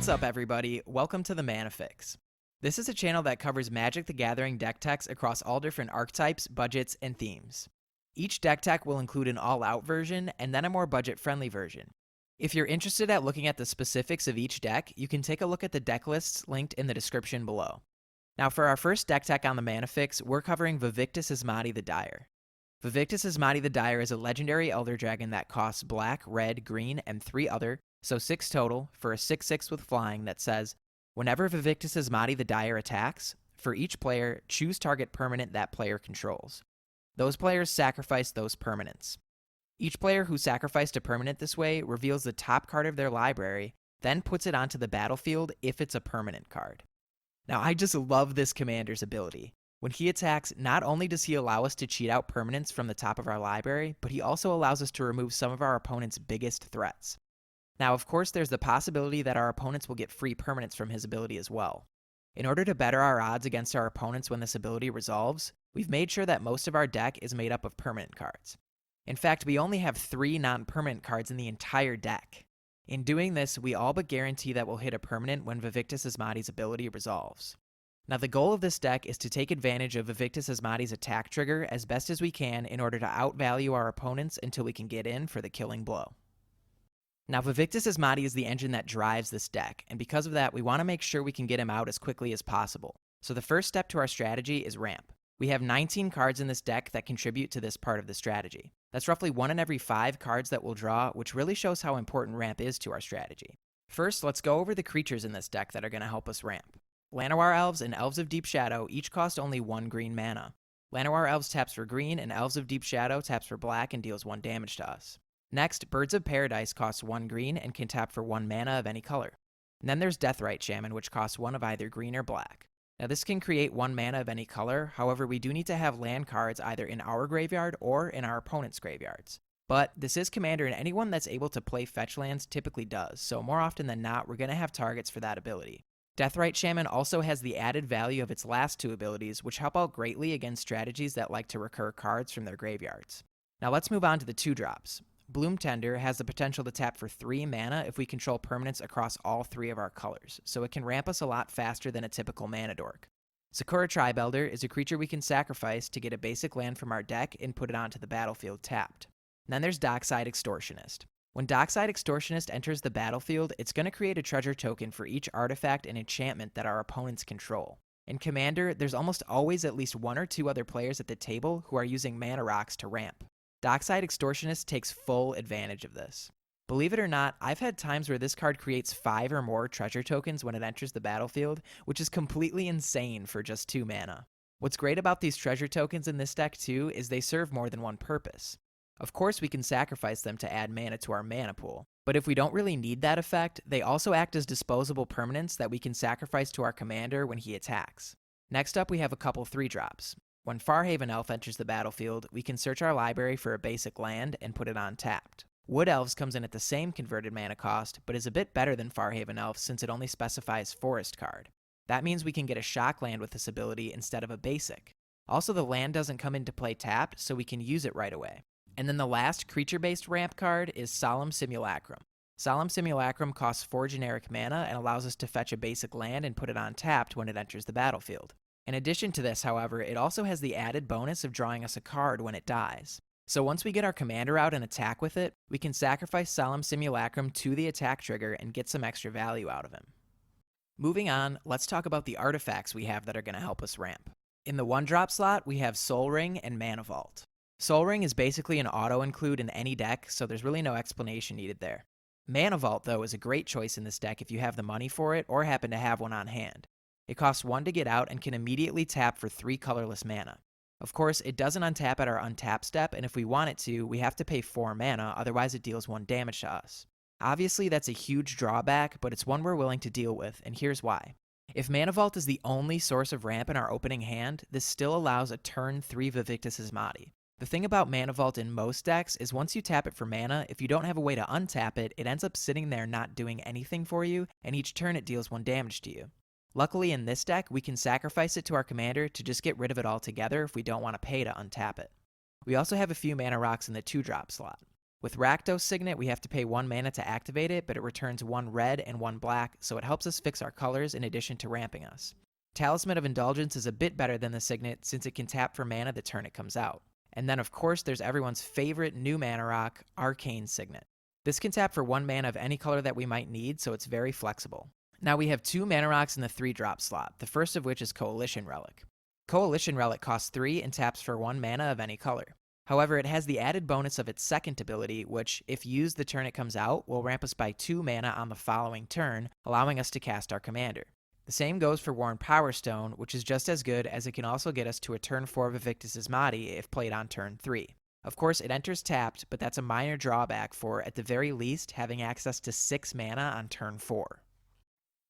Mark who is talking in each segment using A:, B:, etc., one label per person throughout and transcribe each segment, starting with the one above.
A: What's up, everybody? Welcome to the Mana Fix. This is a channel that covers Magic the Gathering deck techs across all different archetypes, budgets, and themes. Each deck tech will include an all-out version and then a more budget-friendly version. If you're interested at looking at the specifics of each deck, you can take a look at the deck lists linked in the description below. Now for our first deck tech on the Mana Fix, we're covering Vaevictis Asmadi the Dire. Vaevictis Asmadi the Dire is a legendary Elder Dragon that costs black, red, green, and 3 other, so 6 total, for a 6/6 with flying that says, whenever Vaevictis Asmadi the Dire attacks, for each player, choose target permanent that player controls. Those players sacrifice those permanents. Each player who sacrificed a permanent this way reveals the top card of their library, then puts it onto the battlefield if it's a permanent card. Now I just love this commander's ability. When he attacks, not only does he allow us to cheat out permanents from the top of our library, but he also allows us to remove some of our opponent's biggest threats. Now, of course, there's the possibility that our opponents will get free permanents from his ability as well. In order to better our odds against our opponents when this ability resolves, we've made sure that most of our deck is made up of permanent cards. In fact, we only have 3 non-permanent cards in the entire deck. In doing this, we all but guarantee that we'll hit a permanent when Vaevictis Asmadi's ability resolves. Now, the goal of this deck is to take advantage of Vaevictis Asmadi's attack trigger as best as we can in order to outvalue our opponents until we can get in for the killing blow. Now, Vaevictis Asmadi is the engine that drives this deck, and because of that, we want to make sure we can get him out as quickly as possible. So the first step to our strategy is ramp. We have 19 cards in this deck that contribute to this part of the strategy. That's roughly 1 in every 5 cards that we'll draw, which really shows how important ramp is to our strategy. First, let's go over the creatures in this deck that are going to help us ramp. Llanowar Elves and Elves of Deep Shadow each cost only 1 green mana. Llanowar Elves taps for green, and Elves of Deep Shadow taps for black and deals 1 damage to us. Next, Birds of Paradise costs 1 green and can tap for 1 mana of any color. And then there's Deathrite Shaman, which costs 1 of either green or black. Now this can create 1 mana of any color, however we do need to have land cards either in our graveyard or in our opponent's graveyards. But this is Commander, and anyone that's able to play fetch lands typically does, so more often than not we're going to have targets for that ability. Deathrite Shaman also has the added value of its last 2 abilities, which help out greatly against strategies that like to recur cards from their graveyards. Now let's move on to the 2-drops. Bloom Tender has the potential to tap for 3 mana if we control permanents across all 3 of our colors, so it can ramp us a lot faster than a typical mana dork. Sakura Tribelder is a creature we can sacrifice to get a basic land from our deck and put it onto the battlefield tapped. And then there's Dockside Extortionist. When Dockside Extortionist enters the battlefield, it's going to create a treasure token for each artifact and enchantment that our opponents control. In Commander, there's almost always at least 1 or 2 other players at the table who are using mana rocks to ramp. Dockside Extortionist takes full advantage of this. Believe it or not, I've had times where this card creates 5 or more treasure tokens when it enters the battlefield, which is completely insane for just 2 mana. What's great about these treasure tokens in this deck too is they serve more than one purpose. Of course we can sacrifice them to add mana to our mana pool, but if we don't really need that effect, they also act as disposable permanents that we can sacrifice to our commander when he attacks. Next up we have a couple 3-drops. When Farhaven Elf enters the battlefield, we can search our library for a basic land and put it on tapped. Wood Elves comes in at the same converted mana cost, but is a bit better than Farhaven Elf since it only specifies forest card. That means we can get a shock land with this ability instead of a basic. Also, the land doesn't come into play tapped, so we can use it right away. And then the last creature-based ramp card is Solemn Simulacrum. Solemn Simulacrum costs 4 generic mana and allows us to fetch a basic land and put it on tapped when it enters the battlefield. In addition to this, however, it also has the added bonus of drawing us a card when it dies. So once we get our commander out and attack with it, we can sacrifice Solemn Simulacrum to the attack trigger and get some extra value out of him. Moving on, let's talk about the artifacts we have that are going to help us ramp. In the 1-drop slot, we have Soul Ring and Mana Vault. Soul Ring is basically an auto-include in any deck, so there's really no explanation needed there. Mana Vault, though, is a great choice in this deck if you have the money for it or happen to have one on hand. It costs 1 to get out and can immediately tap for 3 colorless mana. Of course, it doesn't untap at our untap step, and if we want it to, we have to pay 4 mana, otherwise it deals 1 damage to us. Obviously, that's a huge drawback, but it's one we're willing to deal with, and here's why. If Mana Vault is the only source of ramp in our opening hand, this still allows a turn 3 Vaevictis Asmadi. The thing about Mana Vault in most decks is once you tap it for mana, if you don't have a way to untap it, it ends up sitting there not doing anything for you, and each turn it deals 1 damage to you. Luckily in this deck, we can sacrifice it to our commander to just get rid of it altogether if we don't want to pay to untap it. We also have a few mana rocks in the 2-drop slot. With Rakdos Signet, we have to pay 1 mana to activate it, but it returns 1 red and 1 black, so it helps us fix our colors in addition to ramping us. Talisman of Indulgence is a bit better than the Signet since it can tap for mana the turn it comes out. And then of course there's everyone's favorite new mana rock, Arcane Signet. This can tap for 1 mana of any color that we might need, so it's very flexible. Now we have 2 mana rocks in the 3-drop slot, the first of which is Coalition Relic. Coalition Relic costs 3 and taps for 1 mana of any color. However, it has the added bonus of its second ability, which, if used the turn it comes out, will ramp us by 2 mana on the following turn, allowing us to cast our commander. The same goes for Worn Power Stone, which is just as good as it can also get us to a turn 4 Vaevictis Asmadi if played on turn 3. Of course, it enters tapped, but that's a minor drawback for, at the very least, having access to 6 mana on turn 4.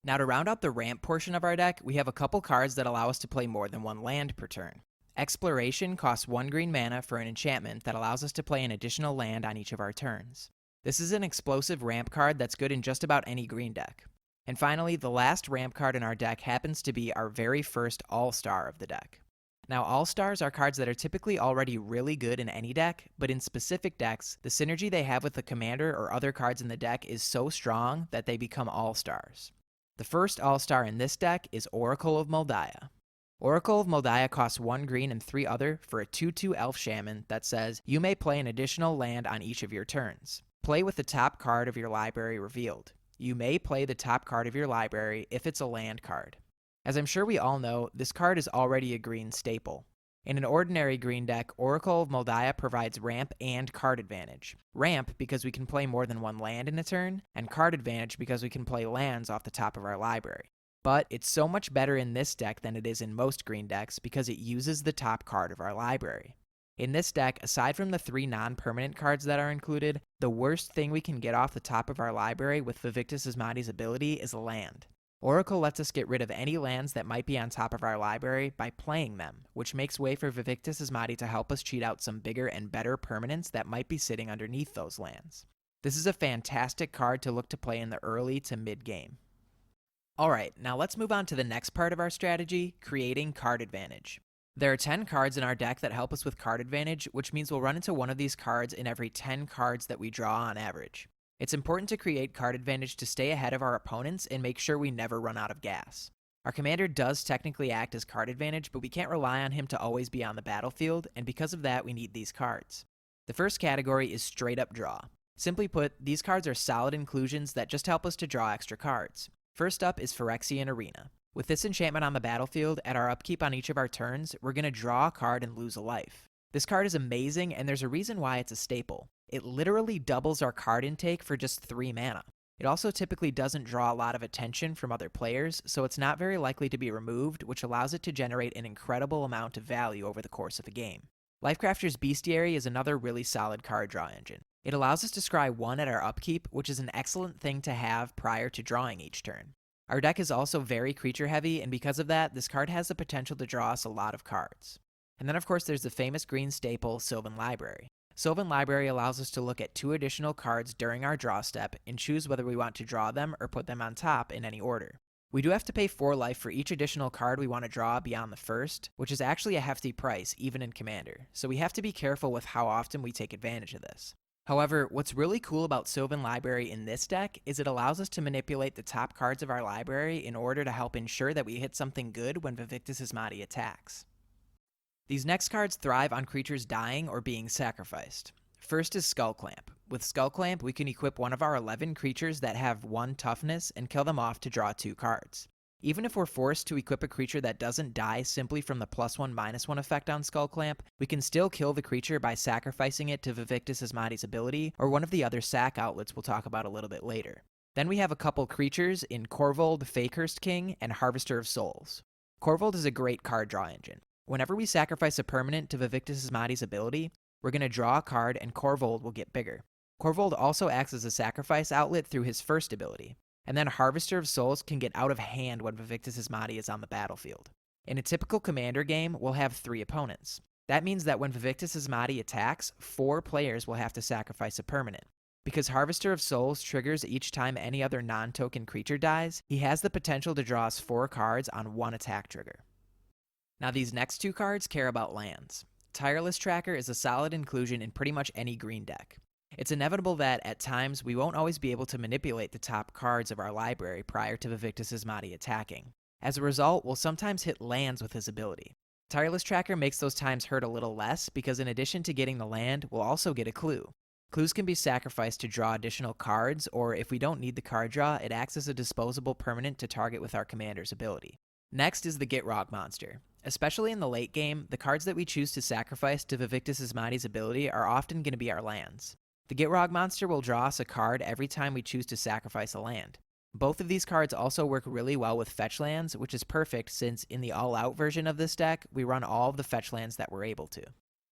A: Now to round out the ramp portion of our deck, we have a couple cards that allow us to play more than 1 land per turn. Exploration costs 1 green mana for an enchantment that allows us to play an additional land on each of our turns. This is an explosive ramp card that's good in just about any green deck. And finally, the last ramp card in our deck happens to be our very first All-Star of the deck. Now, All-Stars are cards that are typically already really good in any deck, but in specific decks, the synergy they have with the commander or other cards in the deck is so strong that they become All-Stars. The first All-Star in this deck is Oracle of Moldiah. Oracle of Moldiah costs 1 green and 3 other for a 2/2 Elf Shaman that says, you may play an additional land on each of your turns. Play with the top card of your library revealed. You may play the top card of your library if it's a land card. As I'm sure we all know, this card is already a green staple. In an ordinary green deck, Oracle of Moldiah provides ramp and card advantage. Ramp because we can play more than 1 land in a turn, and card advantage because we can play lands off the top of our library. But it's so much better in this deck than it is in most green decks because it uses the top card of our library. In this deck, aside from the 3 non-permanent cards that are included, the worst thing we can get off the top of our library with Vaevictis Asmadi's ability is a land. Oracle lets us get rid of any lands that might be on top of our library by playing them, which makes way for Vaevictis Asmadi to help us cheat out some bigger and better permanents that might be sitting underneath those lands. This is a fantastic card to look to play in the early to mid-game. Alright, now let's move on to the next part of our strategy, creating card advantage. There are 10 cards in our deck that help us with card advantage, which means we'll run into one of these cards in every 10 cards that we draw on average. It's important to create card advantage to stay ahead of our opponents and make sure we never run out of gas. Our commander does technically act as card advantage, but we can't rely on him to always be on the battlefield, and because of that we need these cards. The first category is straight up draw. Simply put, these cards are solid inclusions that just help us to draw extra cards. First up is Phyrexian Arena. With this enchantment on the battlefield, at our upkeep on each of our turns, we're going to draw a card and lose a life. This card is amazing, and there's a reason why it's a staple. It literally doubles our card intake for just 3 mana. It also typically doesn't draw a lot of attention from other players, so it's not very likely to be removed, which allows it to generate an incredible amount of value over the course of a game. Lifecrafter's Bestiary is another really solid card draw engine. It allows us to scry 1 at our upkeep, which is an excellent thing to have prior to drawing each turn. Our deck is also very creature heavy, and because of that, this card has the potential to draw us a lot of cards. And then of course there's the famous green staple, Sylvan Library. Sylvan Library allows us to look at 2 additional cards during our draw step and choose whether we want to draw them or put them on top in any order. We do have to pay 4 life for each additional card we want to draw beyond the first, which is actually a hefty price even in Commander, so we have to be careful with how often we take advantage of this. However, what's really cool about Sylvan Library in this deck is it allows us to manipulate the top cards of our library in order to help ensure that we hit something good when Vaevictis Asmadi attacks. These next cards thrive on creatures dying or being sacrificed. First is Skull Clamp. With Skull Clamp, we can equip one of our 11 creatures that have 1 toughness and kill them off to draw 2 cards. Even if we're forced to equip a creature that doesn't die simply from the +1/-1 effect on Skull Clamp, we can still kill the creature by sacrificing it to Vaevictis Asmadi's ability or one of the other sack outlets we'll talk about a little bit later. Then we have a couple creatures in Korvold, Fakehurst King, and Harvester of Souls. Korvold is a great card draw engine. Whenever we sacrifice a permanent to Vaevictis Asmadi's ability, we're going to draw a card and Korvold will get bigger. Korvold also acts as a sacrifice outlet through his first ability. And then Harvester of Souls can get out of hand when Vaevictis Asmadi is on the battlefield. In a typical commander game, we'll have 3 opponents. That means that when Vaevictis Asmadi attacks, 4 players will have to sacrifice a permanent. Because Harvester of Souls triggers each time any other non-token creature dies, he has the potential to draw us 4 cards on 1 attack trigger. Now these next 2 cards care about lands. Tireless Tracker is a solid inclusion in pretty much any green deck. It's inevitable that, at times, we won't always be able to manipulate the top cards of our library prior to Vaevictis Asmadi attacking. As a result, we'll sometimes hit lands with his ability. Tireless Tracker makes those times hurt a little less because in addition to getting the land, we'll also get a clue. Clues can be sacrificed to draw additional cards, or if we don't need the card draw, it acts as a disposable permanent to target with our commander's ability. Next is the Get Rog monster. Especially in the late game, the cards that we choose to sacrifice to Vaevictis Asmadi's ability are often going to be our lands. The Get Rog monster will draw us a card every time we choose to sacrifice a land. Both of these cards also work really well with fetch lands, which is perfect since in the all-out version of this deck, we run all of the fetch lands that we're able to.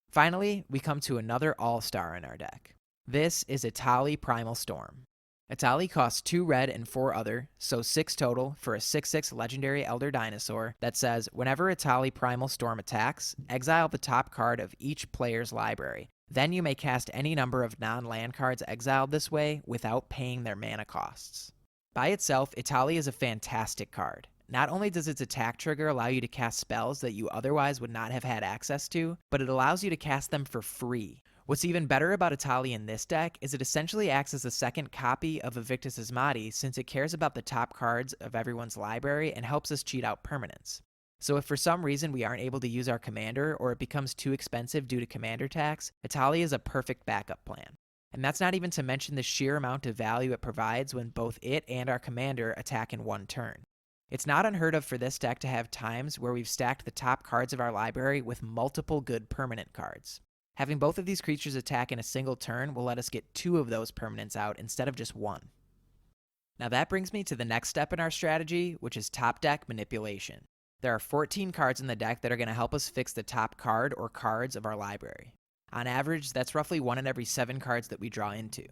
A: Finally, we come to another all-star in our deck. This is Etali Primal Storm. Etali costs 2 red and 4 other, so 6 total for a 6/6 legendary Elder Dinosaur that says, whenever Etali Primal Storm attacks, exile the top card of each player's library. Then you may cast any number of non-land cards exiled this way without paying their mana costs. By itself, Etali is a fantastic card. Not only does its attack trigger allow you to cast spells that you otherwise would not have had access to, but it allows you to cast them for free. What's even better about Etali in this deck is it essentially acts as a second copy of Vaevictis Asmadi since it cares about the top cards of everyone's library and helps us cheat out permanents. So if for some reason we aren't able to use our commander or it becomes too expensive due to commander tax, Etali is a perfect backup plan. And that's not even to mention the sheer amount of value it provides when both it and our commander attack in one turn. It's not unheard of for this deck to have times where we've stacked the top cards of our library with multiple good permanent cards. Having both of these creatures attack in a single turn will let us get 2 of those permanents out instead of just 1. Now that brings me to the next step in our strategy, which is top deck manipulation. There are 14 cards in the deck that are going to help us fix the top card or cards of our library. On average, that's roughly 1 in every 7 cards that we draw into.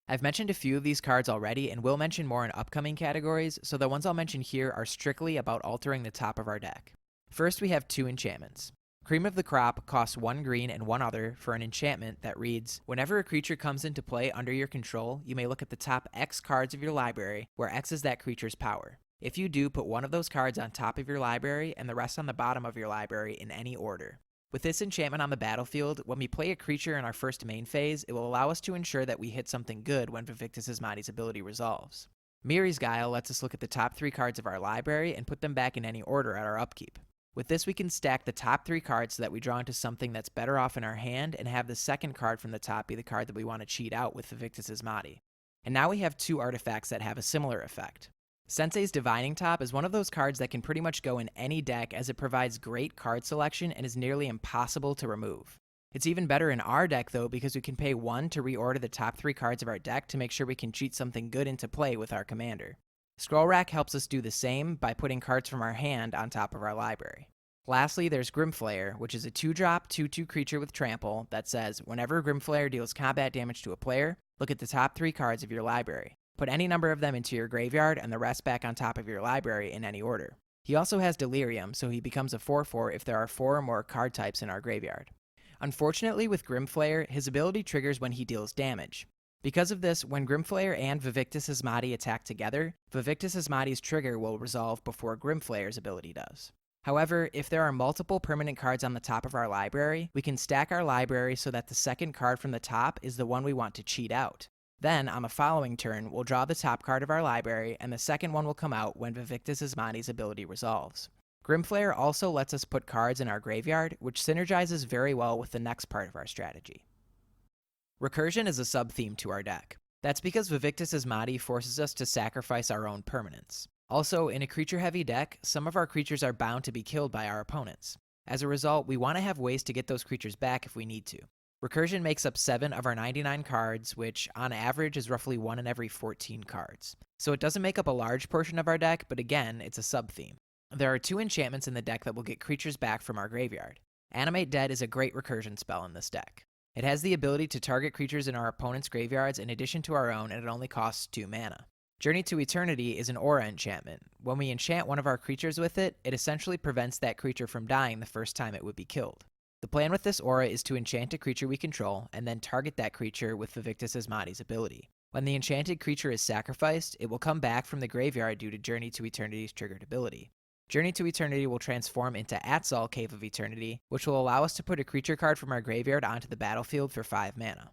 A: I've mentioned a few of these cards already and will mention more in upcoming categories, so the ones I'll mention here are strictly about altering the top of our deck. First, we have 2 enchantments. Cream of the Crop costs 1 green and 1 other for an enchantment that reads, whenever a creature comes into play under your control, you may look at the top X cards of your library, where X is that creature's power. If you do, put 1 of those cards on top of your library and the rest on the bottom of your library in any order. With this enchantment on the battlefield, when we play a creature in our first main phase, it will allow us to ensure that we hit something good when Vaevictis Asmadi's ability resolves. Miri's Guile lets us look at the top 3 cards of our library and put them back in any order at our upkeep. With this, we can stack the top 3 cards so that we draw into something that's better off in our hand and have the second card from the top be the card that we want to cheat out with Vaevictis Asmadi. And now we have 2 artifacts that have a similar effect. Sensei's Divining Top is one of those cards that can pretty much go in any deck as it provides great card selection and is nearly impossible to remove. It's even better in our deck though because we can pay 1 to reorder the top 3 cards of our deck to make sure we can cheat something good into play with our commander. Scroll Rack helps us do the same by putting cards from our hand on top of our library. Lastly, there's Grimflayer, which is a 2-drop, 2/2 creature with trample that says, whenever Grimflayer deals combat damage to a player, look at the top 3 cards of your library. Put any number of them into your graveyard and the rest back on top of your library in any order. He also has Delirium, so he becomes a 4/4 if there are 4 or more card types in our graveyard. Unfortunately, with Grimflayer, his ability triggers when he deals damage. Because of this, when Grimflayer and Vaevictis Asmadi attack together, Vaevictis Asmadi's trigger will resolve before Grimflayer's ability does. However, if there are multiple permanent cards on the top of our library, we can stack our library so that the second card from the top is the one we want to cheat out. Then, on the following turn, we'll draw the top card of our library, and the second one will come out when Vaevictis Asmadi's ability resolves. Grimflayer also lets us put cards in our graveyard, which synergizes very well with the next part of our strategy. Recursion is a sub-theme to our deck. That's because Vaevictis Asmadi forces us to sacrifice our own permanents. Also, in a creature-heavy deck, some of our creatures are bound to be killed by our opponents. As a result, we want to have ways to get those creatures back if we need to. Recursion makes up 7 of our 99 cards, which on average is roughly 1 in every 14 cards. So it doesn't make up a large portion of our deck, but again, it's a sub-theme. There are 2 enchantments in the deck that will get creatures back from our graveyard. Animate Dead is a great recursion spell in this deck. It has the ability to target creatures in our opponent's graveyards in addition to our own, and it only costs 2 mana. Journey to Eternity is an aura enchantment. When we enchant one of our creatures with it, it essentially prevents that creature from dying the first time it would be killed. The plan with this aura is to enchant a creature we control, and then target that creature with Vaevictis Asmadi's ability. When the enchanted creature is sacrificed, it will come back from the graveyard due to Journey to Eternity's triggered ability. Journey to Eternity will transform into Atzal Cave of Eternity, which will allow us to put a creature card from our graveyard onto the battlefield for 5 mana.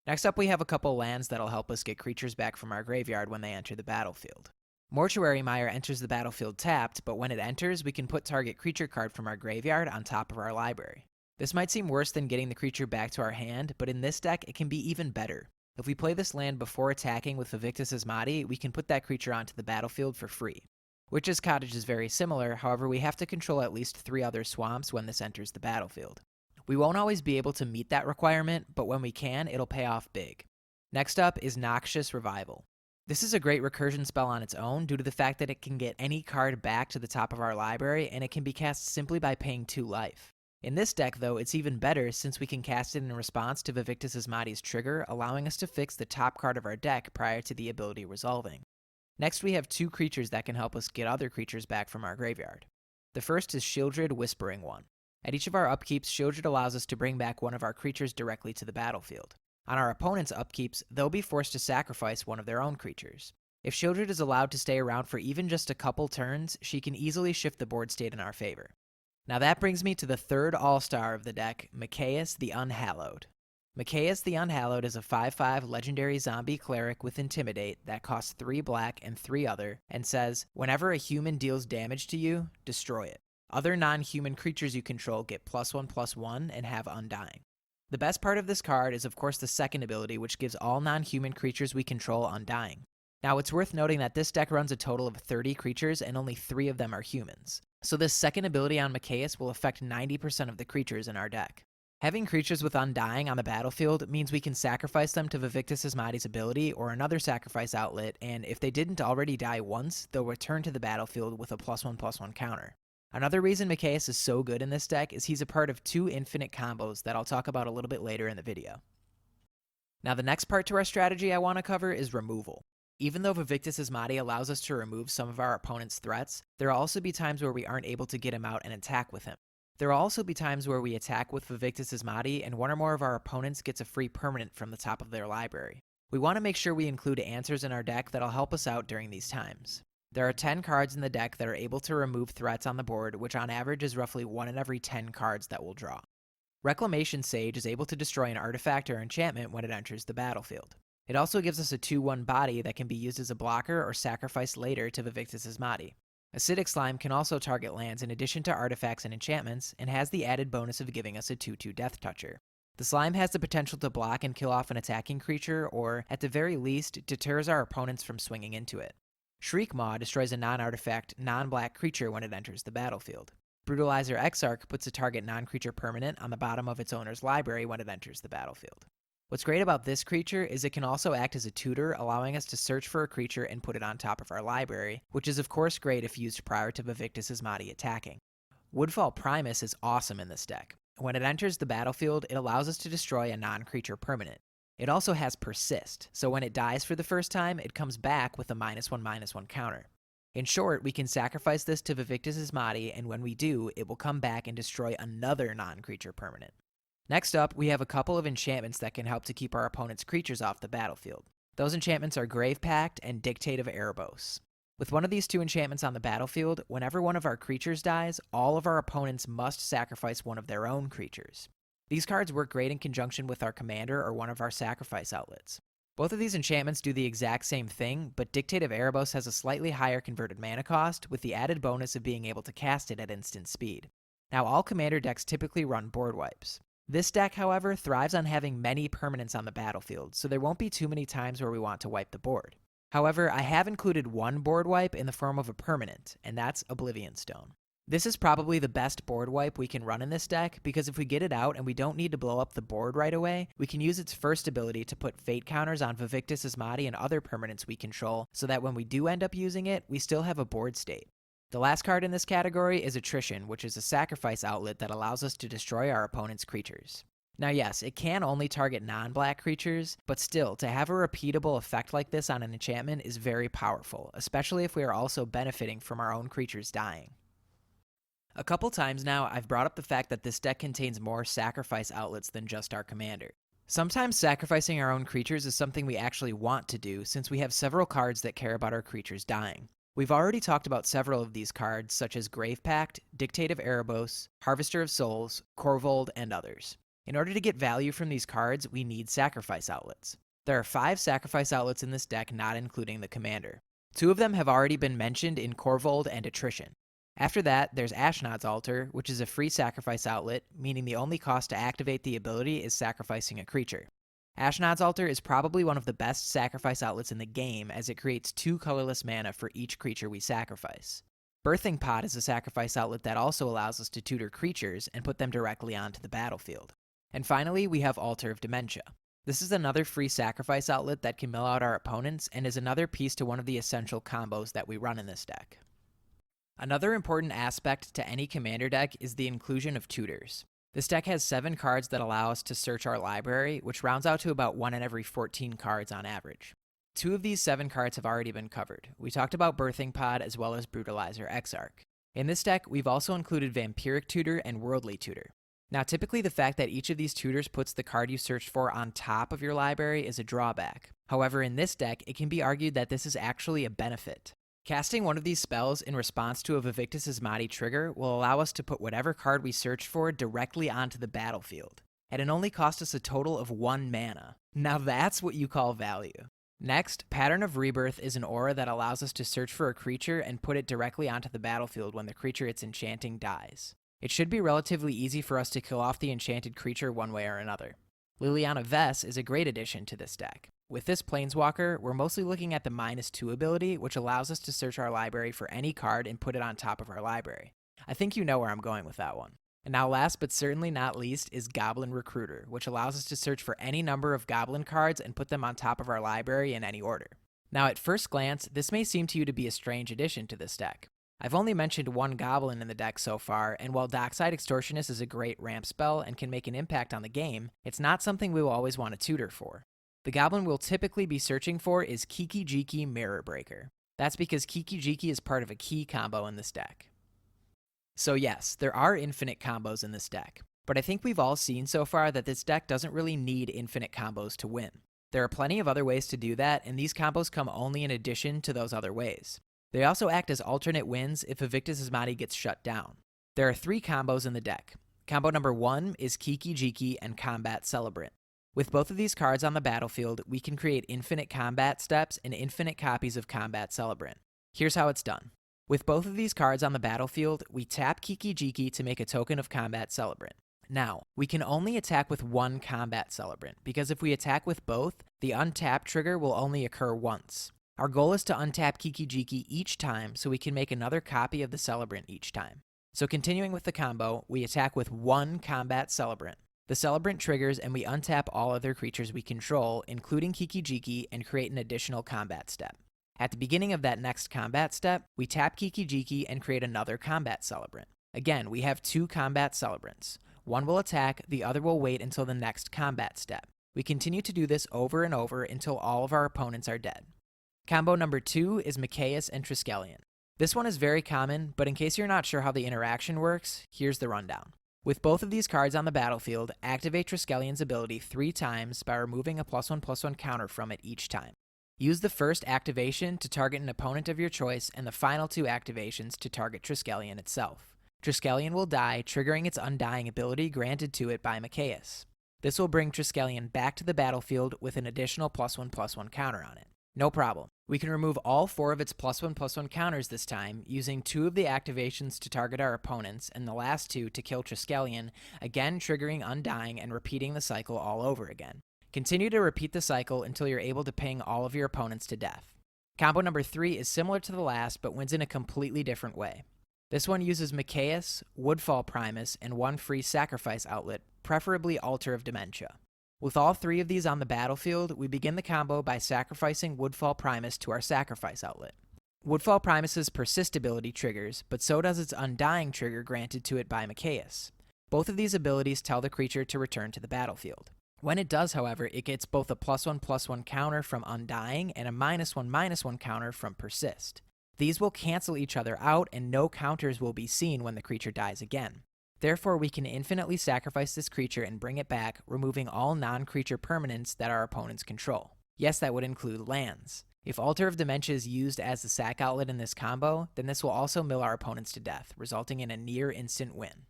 A: Next up, we have a couple lands that'll help us get creatures back from our graveyard when they enter the battlefield. Mortuary Mire enters the battlefield tapped, but when it enters, we can put target creature card from our graveyard on top of our library. This might seem worse than getting the creature back to our hand, but in this deck, it can be even better. If we play this land before attacking with Vaevictis Asmadi, we can put that creature onto the battlefield for free. Witch's Cottage is very similar, however we have to control at least 3 other swamps when this enters the battlefield. We won't always be able to meet that requirement, but when we can, it'll pay off big. Next up is Noxious Revival. This is a great recursion spell on its own due to the fact that it can get any card back to the top of our library, and it can be cast simply by paying 2 life. In this deck, though, it's even better since we can cast it in response to Vaevictis Asmadi's trigger, allowing us to fix the top card of our deck prior to the ability resolving. Next, we have 2 creatures that can help us get other creatures back from our graveyard. The first is Sheoldred Whispering One. At each of our upkeeps, Sheoldred allows us to bring back one of our creatures directly to the battlefield. On our opponent's upkeeps, they'll be forced to sacrifice one of their own creatures. If Sheoldred is allowed to stay around for even just a couple turns, she can easily shift the board state in our favor. Now that brings me to the third all-star of the deck, Mikaeus the Unhallowed. Mikaeus the Unhallowed is a 5/5 legendary zombie cleric with Intimidate that costs 3 black and 3 other, and says, whenever a human deals damage to you, destroy it. Other non-human creatures you control get +1/+1 and have Undying. The best part of this card is of course the second ability, which gives all non-human creatures we control Undying. Now it's worth noting that this deck runs a total of 30 creatures and only 3 of them are humans. So this second ability on Mikaeus will affect 90% of the creatures in our deck. Having creatures with Undying on the battlefield means we can sacrifice them to Vaevictis Asmadi's ability or another sacrifice outlet, and if they didn't already die once, they'll return to the battlefield with a +1/+1 counter. Another reason Mikaeus is so good in this deck is he's a part of 2 infinite combos that I'll talk about a little bit later in the video. Now the next part to our strategy I want to cover is removal. Even though Vaevictis Asmadi allows us to remove some of our opponent's threats, there will also be times where we aren't able to get him out and attack with him. There will also be times where we attack with Vaevictis Asmadi and one or more of our opponents gets a free permanent from the top of their library. We want to make sure we include answers in our deck that'll help us out during these times. There are 10 cards in the deck that are able to remove threats on the board, which on average is roughly 1 in every 10 cards that we'll draw. Reclamation Sage is able to destroy an artifact or enchantment when it enters the battlefield. It also gives us a 2/1 body that can be used as a blocker or sacrificed later to Vaevictis Asmadi. Acidic Slime can also target lands in addition to artifacts and enchantments, and has the added bonus of giving us a 2/2 Death Toucher. The slime has the potential to block and kill off an attacking creature, or, at the very least, deters our opponents from swinging into it. Shriek Maw destroys a non-artifact, non-black creature when it enters the battlefield. Brutalizer Exarch puts a target non-creature permanent on the bottom of its owner's library when it enters the battlefield. What's great about this creature is it can also act as a tutor, allowing us to search for a creature and put it on top of our library, which is of course great if used prior to Vaevictis Asmadi attacking. Woodfall Primus is awesome in this deck. When it enters the battlefield, it allows us to destroy a non-creature permanent. It also has Persist, so when it dies for the first time, it comes back with a -1/-1 counter. In short, we can sacrifice this to Vaevictis Asmadi, and when we do, it will come back and destroy another non-creature permanent. Next up, we have a couple of enchantments that can help to keep our opponent's creatures off the battlefield. Those enchantments are Grave Pact and Dictate of Erebos. With one of these 2 enchantments on the battlefield, whenever one of our creatures dies, all of our opponents must sacrifice one of their own creatures. These cards work great in conjunction with our commander or one of our sacrifice outlets. Both of these enchantments do the exact same thing, but Dictate of Erebos has a slightly higher converted mana cost, with the added bonus of being able to cast it at instant speed. Now, all commander decks typically run board wipes. This deck, however, thrives on having many permanents on the battlefield, so there won't be too many times where we want to wipe the board. However, I have included one board wipe in the form of a permanent, and that's Oblivion Stone. This is probably the best board wipe we can run in this deck, because if we get it out and we don't need to blow up the board right away, we can use its first ability to put fate counters on Vaevictis Asmadi and other permanents we control, so that when we do end up using it, we still have a board state. The last card in this category is Attrition, which is a sacrifice outlet that allows us to destroy our opponent's creatures. Now yes, it can only target non-black creatures, but still, to have a repeatable effect like this on an enchantment is very powerful, especially if we are also benefiting from our own creatures dying. A couple times now, I've brought up the fact that this deck contains more sacrifice outlets than just our commander. Sometimes sacrificing our own creatures is something we actually want to do, since we have several cards that care about our creatures dying. We've already talked about several of these cards, such as Grave Pact, Dictate of Erebos, Harvester of Souls, Korvold, and others. In order to get value from these cards, we need sacrifice outlets. There are 5 sacrifice outlets in this deck, not including the commander. 2 of them have already been mentioned in Korvold and Attrition. After that, there's Ashnod's Altar, which is a free sacrifice outlet, meaning the only cost to activate the ability is sacrificing a creature. Ashnod's Altar is probably one of the best sacrifice outlets in the game, as it creates 2 colorless mana for each creature we sacrifice. Birthing Pod is a sacrifice outlet that also allows us to tutor creatures and put them directly onto the battlefield. And finally, we have Altar of Dementia. This is another free sacrifice outlet that can mill out our opponents and is another piece to one of the essential combos that we run in this deck. Another important aspect to any commander deck is the inclusion of tutors. This deck has 7 cards that allow us to search our library, which rounds out to about 1 in every 14 cards on average. 2 of these 7 cards have already been covered. We talked about Birthing Pod as well as Brutalizer Exarch. In this deck, we've also included Vampiric Tutor and Worldly Tutor. Now, typically the fact that each of these tutors puts the card you searched for on top of your library is a drawback. However, in this deck, it can be argued that this is actually a benefit. Casting one of these spells in response to a Vaevictis Asmadi trigger will allow us to put whatever card we searched for directly onto the battlefield, and it only costs us a total of 1 mana. Now that's what you call value. Next, Pattern of Rebirth is an aura that allows us to search for a creature and put it directly onto the battlefield when the creature it's enchanting dies. It should be relatively easy for us to kill off the enchanted creature one way or another. Liliana Vess is a great addition to this deck. With this Planeswalker, we're mostly looking at the -2 ability, which allows us to search our library for any card and put it on top of our library. I think you know where I'm going with that one. And now last but certainly not least is Goblin Recruiter, which allows us to search for any number of Goblin cards and put them on top of our library in any order. Now at first glance, this may seem to you to be a strange addition to this deck. I've only mentioned 1 Goblin in the deck so far, and while Dockside Extortionist is a great ramp spell and can make an impact on the game, it's not something we will always want to tutor for. The Goblin we'll typically be searching for is Kiki-Jiki Mirror Breaker. That's because Kiki-Jiki is part of a key combo in this deck. So yes, there are infinite combos in this deck, but I think we've all seen so far that this deck doesn't really need infinite combos to win. There are plenty of other ways to do that, and these combos come only in addition to those other ways. They also act as alternate wins if Vaevictis Asmadi gets shut down. There are 3 combos in the deck. Combo number 1 is Kiki-Jiki and Combat Celebrant. With both of these cards on the battlefield, we can create infinite combat steps and infinite copies of Combat Celebrant. Here's how it's done. With both of these cards on the battlefield, we tap Kiki-Jiki to make a token of Combat Celebrant. Now, we can only attack with 1 Combat Celebrant, because if we attack with both, the untap trigger will only occur once. Our goal is to untap Kiki-Jiki each time so we can make another copy of the Celebrant each time. So continuing with the combo, we attack with 1 Combat Celebrant. The Celebrant triggers and we untap all other creatures we control, including Kiki-Jiki, and create an additional combat step. At the beginning of that next combat step, we tap Kiki-Jiki and create another Combat Celebrant. Again, we have 2 Combat Celebrants. One will attack, the other will wait until the next combat step. We continue to do this over and over until all of our opponents are dead. Combo number 2 is Mikaeus and Triskelion. This one is very common, but in case you're not sure how the interaction works, here's the rundown. With both of these cards on the battlefield, activate Triskelion's ability 3 times by removing a +1/+1 counter from it each time. Use the first activation to target an opponent of your choice and the final 2 activations to target Triskelion itself. Triskelion will die, triggering its Undying ability granted to it by Mikaeus. This will bring Triskelion back to the battlefield with an additional +1/+1 counter on it. No problem. We can remove all 4 of its +1/+1 counters this time, using 2 of the activations to target our opponents and the last 2 to kill Triskelion, again triggering Undying and repeating the cycle all over again. Continue to repeat the cycle until you're able to ping all of your opponents to death. Combo number 3 is similar to the last, but wins in a completely different way. This one uses Mikaeus, Woodfall Primus, and 1 free sacrifice outlet, preferably Altar of Dementia. With all 3 of these on the battlefield, we begin the combo by sacrificing Woodfall Primus to our sacrifice outlet. Woodfall Primus's Persist ability triggers, but so does its Undying trigger granted to it by Mikaeus. Both of these abilities tell the creature to return to the battlefield. When it does, however, it gets both a +1/+1 counter from Undying and a -1/-1 counter from Persist. These will cancel each other out, and no counters will be seen when the creature dies again. Therefore, we can infinitely sacrifice this creature and bring it back, removing all non-creature permanents that our opponents control. Yes, that would include lands. If Altar of Dementia is used as the sack outlet in this combo, then this will also mill our opponents to death, resulting in a near instant win.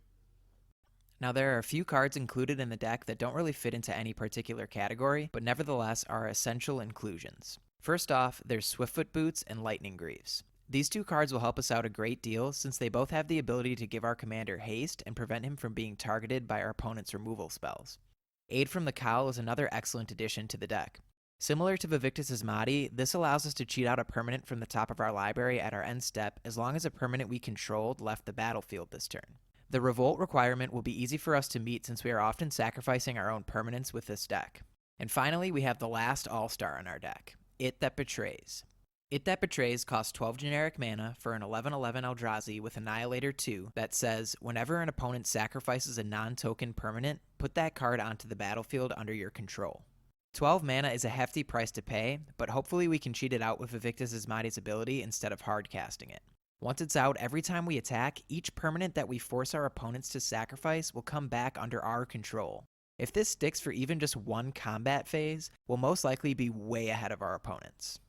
A: Now, there are a few cards included in the deck that don't really fit into any particular category, but nevertheless are essential inclusions. First off, there's Swiftfoot Boots and Lightning Greaves. These two cards will help us out a great deal since they both have the ability to give our commander haste and prevent him from being targeted by our opponent's removal spells. Aid from the Cowl is another excellent addition to the deck. Similar to Vaevictis Asmadi, this allows us to cheat out a permanent from the top of our library at our end step as long as a permanent we controlled left the battlefield this turn. The Revolt requirement will be easy for us to meet since we are often sacrificing our own permanents with this deck. And finally, we have the last all-star in our deck, It That Betrays. It That Betrays costs 12 generic mana for an 11/11 Eldrazi with Annihilator 2 that says, whenever an opponent sacrifices a non-token permanent, put that card onto the battlefield under your control. 12 mana is a hefty price to pay, but hopefully we can cheat it out with Vaevictis Asmadi's ability instead of hard casting it. Once it's out, every time we attack, each permanent that we force our opponents to sacrifice will come back under our control. If this sticks for even just one combat phase, we'll most likely be way ahead of our opponents.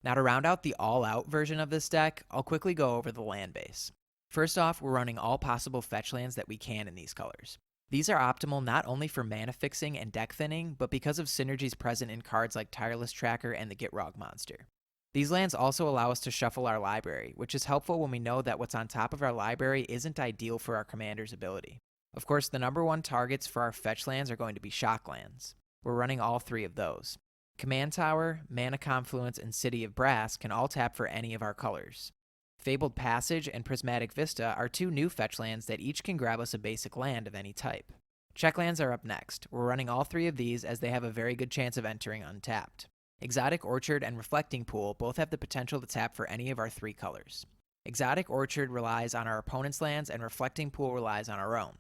A: Now to round out the all-out version of this deck, I'll quickly go over the land base. First off, we're running all possible fetch lands that we can in these colors. These are optimal not only for mana fixing and deck thinning, but because of synergies present in cards like Tireless Tracker and the Gitrog monster. These lands also allow us to shuffle our library, which is helpful when we know that what's on top of our library isn't ideal for our commander's ability. Of course, the number one targets for our fetch lands are going to be shock lands. We're running all three of those. Command Tower, Mana Confluence, and City of Brass can all tap for any of our colors. Fabled Passage and Prismatic Vista are two new fetch lands that each can grab us a basic land of any type. Czech Lands are up next. We're running all three of these as they have a very good chance of entering untapped. Exotic Orchard and Reflecting Pool both have the potential to tap for any of our three colors. Exotic Orchard relies on our opponent's lands and Reflecting Pool relies on our own.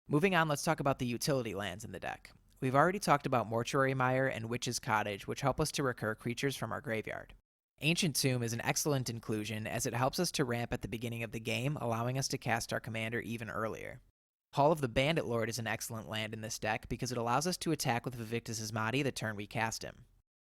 A: Moving on, let's talk about the utility lands in the deck. We've already talked about Mortuary Mire and Witch's Cottage, which help us to recur creatures from our graveyard. Ancient Tomb is an excellent inclusion as it helps us to ramp at the beginning of the game, allowing us to cast our commander even earlier. Hall of the Bandit Lord is an excellent land in this deck because it allows us to attack with Vaevictis Asmadi the turn we cast him.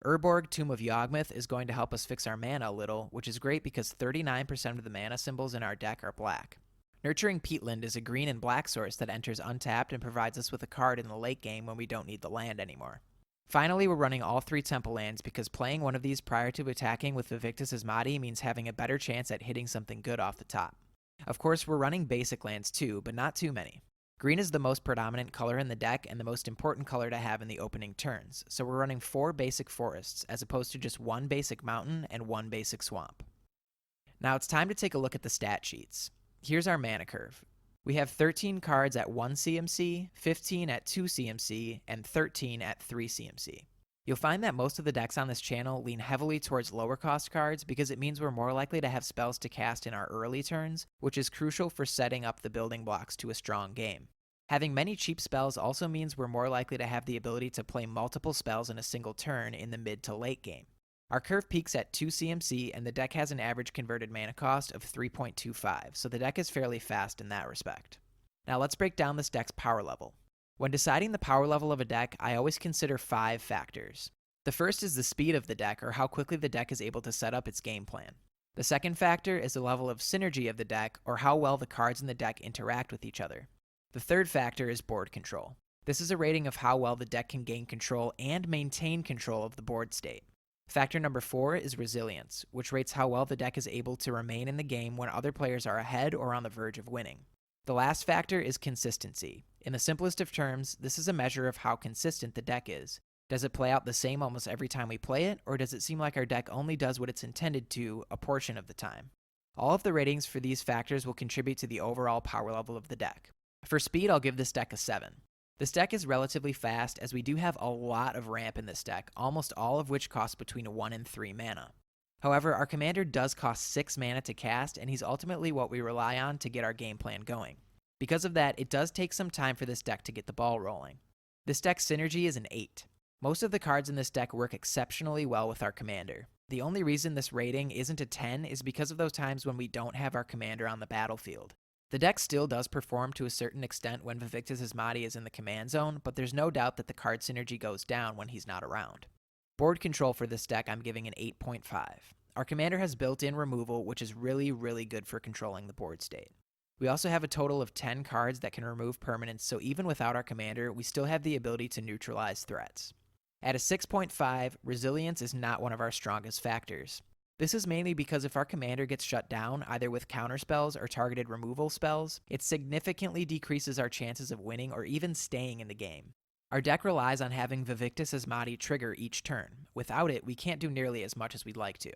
A: Urborg, Tomb of Yawgmoth is going to help us fix our mana a little, which is great because 39% of the mana symbols in our deck are black. Nurturing Peatland is a green and black source that enters untapped and provides us with a card in the late game when we don't need the land anymore. Finally, we're running all three temple lands because playing one of these prior to attacking with Vaevictis Asmadi means having a better chance at hitting something good off the top. Of course, we're running basic lands too, but not too many. Green is the most predominant color in the deck and the most important color to have in the opening turns, so we're running 4 basic forests as opposed to just 1 basic mountain and 1 basic swamp. Now it's time to take a look at the stat sheets. Here's our mana curve. We have 13 cards at 1 CMC, 15 at 2 CMC, and 13 at 3 CMC. You'll find that most of the decks on this channel lean heavily towards lower cost cards because it means we're more likely to have spells to cast in our early turns, which is crucial for setting up the building blocks to a strong game. Having many cheap spells also means we're more likely to have the ability to play multiple spells in a single turn in the mid to late game. Our curve peaks at 2 CMC and the deck has an average converted mana cost of 3.25, so the deck is fairly fast in that respect. Now let's break down this deck's power level. When deciding the power level of a deck, I always consider 5 factors. The first is the speed of the deck, or how quickly the deck is able to set up its game plan. The second factor is the level of synergy of the deck, or how well the cards in the deck interact with each other. The third factor is board control. This is a rating of how well the deck can gain control and maintain control of the board state. Factor number 4 is resilience, which rates how well the deck is able to remain in the game when other players are ahead or on the verge of winning. The last factor is consistency. In the simplest of terms, this is a measure of how consistent the deck is. Does it play out the same almost every time we play it, or does it seem like our deck only does what it's intended to a portion of the time? All of the ratings for these factors will contribute to the overall power level of the deck. For speed, I'll give this deck a 7. This deck is relatively fast as we do have a lot of ramp in this deck, almost all of which costs between 1 and 3 mana. However, our commander does cost 6 mana to cast, and he's ultimately what we rely on to get our game plan going. Because of that, it does take some time for this deck to get the ball rolling. This deck's synergy is an 8. Most of the cards in this deck work exceptionally well with our commander. The only reason this rating isn't a 10 is because of those times when we don't have our commander on the battlefield. The deck still does perform to a certain extent when Vaevictis Asmadi is in the command zone, but there's no doubt that the card synergy goes down when he's not around. Board control for this deck I'm giving an 8.5. Our commander has built-in removal, which is really good for controlling the board state. We also have a total of 10 cards that can remove permanents, so even without our commander, we still have the ability to neutralize threats. At a 6.5, resilience is not one of our strongest factors. This is mainly because if our commander gets shut down, either with counterspells or targeted removal spells, it significantly decreases our chances of winning or even staying in the game. Our deck relies on having Vaevictis Asmadi trigger each turn. Without it, we can't do nearly as much as we'd like to.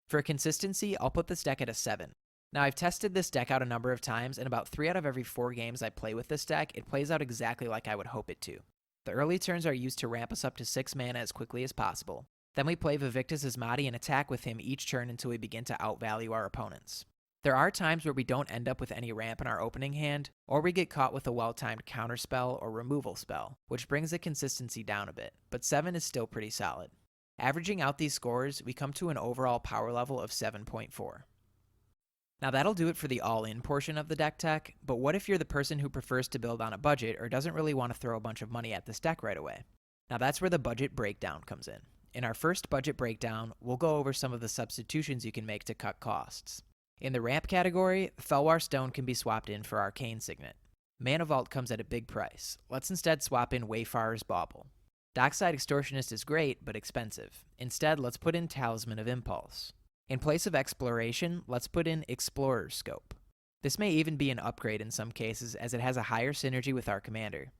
A: For consistency, I'll put this deck at a 7. Now, I've tested this deck out a number of times, and about 3 out of every 4 games I play with this deck, it plays out exactly like I would hope it to. The early turns are used to ramp us up to 6 mana as quickly as possible. Then we play Vaevictis Asmadi and attack with him each turn until we begin to outvalue our opponents. There are times where we don't end up with any ramp in our opening hand, or we get caught with a well-timed counterspell or removal spell, which brings the consistency down a bit, but 7 is still pretty solid. Averaging out these scores, we come to an overall power level of 7.4. Now that'll do it for the all-in portion of the deck tech, but what if you're the person who prefers to build on a budget or doesn't really want to throw a bunch of money at this deck right away? Now that's where the budget breakdown comes in. In our first budget breakdown, we'll go over some of the substitutions you can make to cut costs. In the ramp category, Felwar Stone can be swapped in for Arcane Signet. Mana Vault comes at a big price. Let's instead swap in Wayfarer's Bauble. Dockside Extortionist is great, but expensive. Instead, let's put in Talisman of Impulse. In place of Exploration, let's put in Explorer's Scope. This may even be an upgrade in some cases, as it has a higher synergy with our commander.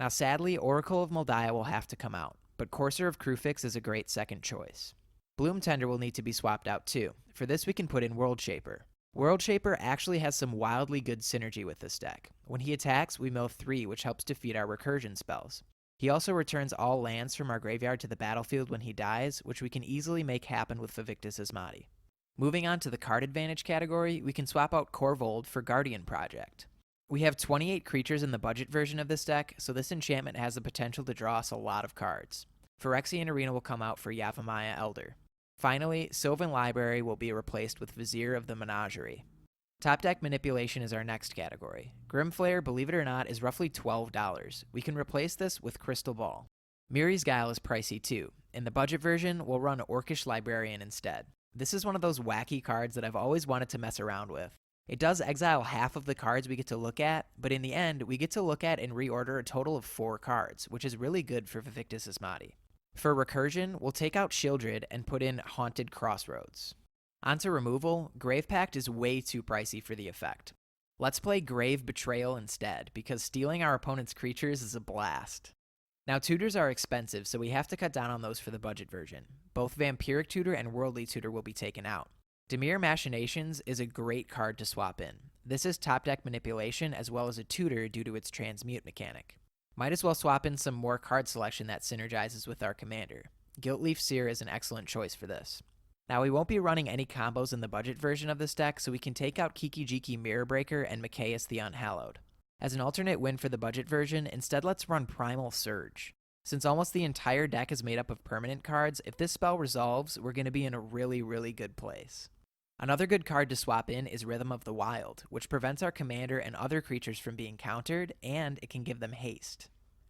A: Now sadly, Oracle of Moldiah will have to come out, but Courser of Crufix is a great second choice. Bloom Tender will need to be swapped out too. For this we can put in World Shaper. World Shaper actually has some wildly good synergy with this deck. When he attacks, we mill 3, which helps defeat our recursion spells. He also returns all lands from our graveyard to the battlefield when he dies, which we can easily make happen with Vaevictis Asmadi. Moving on to the card advantage category, we can swap out Korvold for Guardian Project. We have 28 creatures in the budget version of this deck, so this enchantment has the potential to draw us a lot of cards. Phyrexian Arena will come out for Yavimaya Elder. Finally, Sylvan Library will be replaced with Vizier of the Menagerie. Top deck manipulation is our next category. Grimflayer, believe it or not, is roughly $12. We can replace this with Crystal Ball. Miri's Guile is pricey too. In the budget version, we'll run Orcish Librarian instead. This is one of those wacky cards that I've always wanted to mess around with. It does exile half of the cards we get to look at, but in the end, we get to look at and reorder a total of 4 cards, which is really good for Vaevictis Asmadi. For Recursion, we'll take out Shieldred and put in Haunted Crossroads. Onto removal, Grave Pact is way too pricey for the effect. Let's play Grave Betrayal instead, because stealing our opponent's creatures is a blast. Now tutors are expensive, so we have to cut down on those for the budget version. Both Vampiric Tutor and Worldly Tutor will be taken out. Dimir Machinations is a great card to swap in. This is top deck manipulation as well as a tutor due to its transmute mechanic. Might as well swap in some more card selection that synergizes with our commander. Guiltleaf Seer is an excellent choice for this. Now we won't be running any combos in the budget version of this deck, so we can take out Kiki Jiki Mirror Breaker and Mikaeus the Unhallowed. As an alternate win for the budget version, instead let's run Primal Surge. Since almost the entire deck is made up of permanent cards, if this spell resolves, we're going to be in a really good place. Another good card to swap in is Rhythm of the Wild, which prevents our commander and other creatures from being countered, and it can give them haste.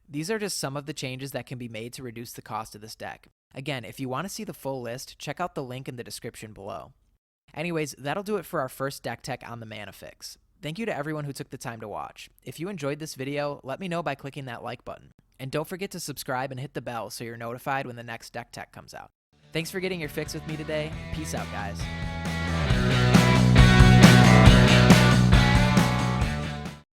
A: These are just some of the changes that can be made to reduce the cost of this deck. Again, if you want to see the full list, check out the link in the description below. Anyways, that'll do it for our first deck tech on the Mana Fix. Thank you to everyone who took the time to watch. If you enjoyed this video, let me know by clicking that like button. And don't forget to subscribe and hit the bell so you're notified when the next deck tech comes out. Thanks for getting your fix with me today. Peace out, guys.